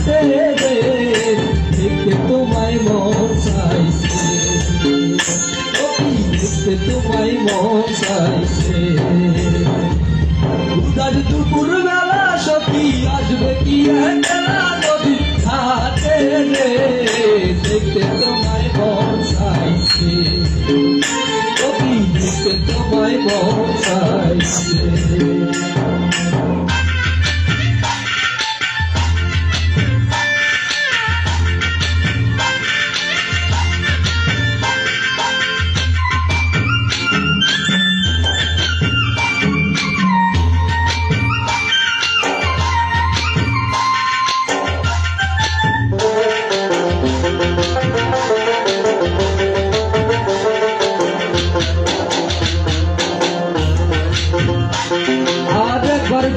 ঘাটে রে দেখতে তোমায় মন চাইছে দেখতে তোমায় মন চাইছে উদার দুপুর বেলা সখী আসবে কি একলা নদীর ঘাটে রে দেখতে তোমায় মন চাইছে দেখতে তোমায় মন চাইছে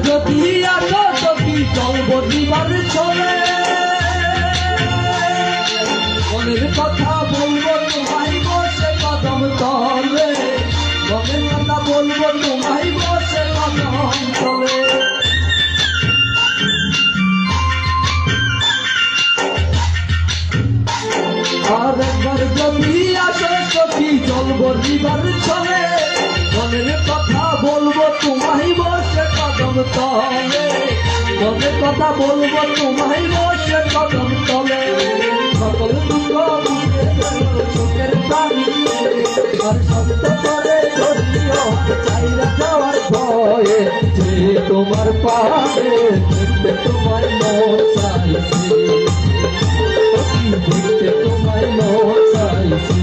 যদি আসো সখী চলবো দিবার চলে মনের কথা বলবো তোমায় বসে কদম তলে মনের কথা বলবো তোমায় বসে কদম তলে আর একবার যদি আসো সখী চলবো দিবার চলে মনের কথা বলবো তোমায় বসে কদম তলে মনের কথা বলবো তোমায় বসে কদম তলে সকল দুঃখ চোখের পানি আর সত্য করে ধরিও চাইরা যাওয়ার ভয়ে যে তোমার পাবে দেখতে তোমায় মন চাইছে দেখতে তোমায় মন চাইছে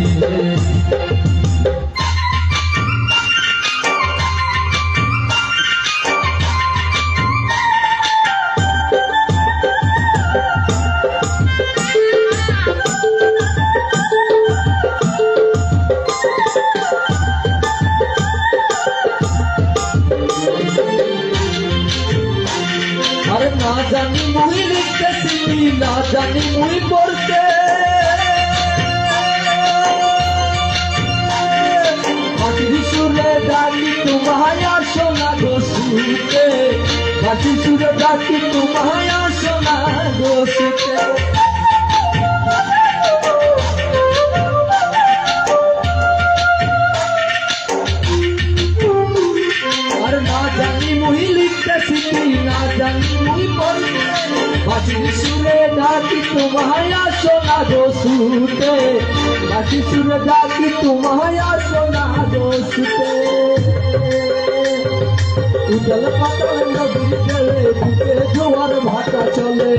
না জানি মুই লিখতেছি না জানি মুই পড়তে মাটির সুরে ডাকি তোমায় আসো না গো শুতে মাটির সুরে ডাকি তোমায় আসো না গো শুতে আর না জানি মুই লিখতেছি না জানি মুই পড়তে মাটির সুরে ডাকি তোমায় আসো না গো শুতে মাটির সুরে ডাকি তোমায় আসো না গো শুতে উদল পাতাল নদীর জলে বুকে জোয়ার ভাটা চলে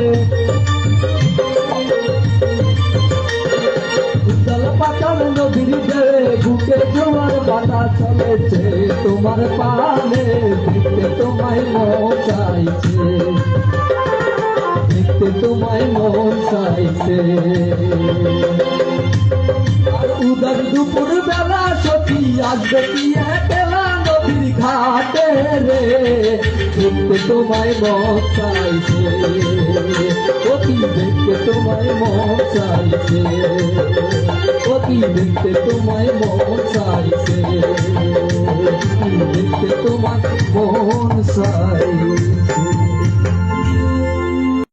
উদল পাতাল নদীর জলে বুকে জোয়ার ভাটা চলেছে তোমার পানে দেখতে তোমায় মন চাইছে দেখতে তোমায় মন চাইছে আর উদার দুপুর বেলা সখী আসবে কি একলা নদীর ঘাটে রে দেখতে তোমায় মন চাইছে অতি দেখতে তোমায় মন চাইছে অতি দেখতে তোমায় মন চাইছে দেখতে তোমায় মন চাইছে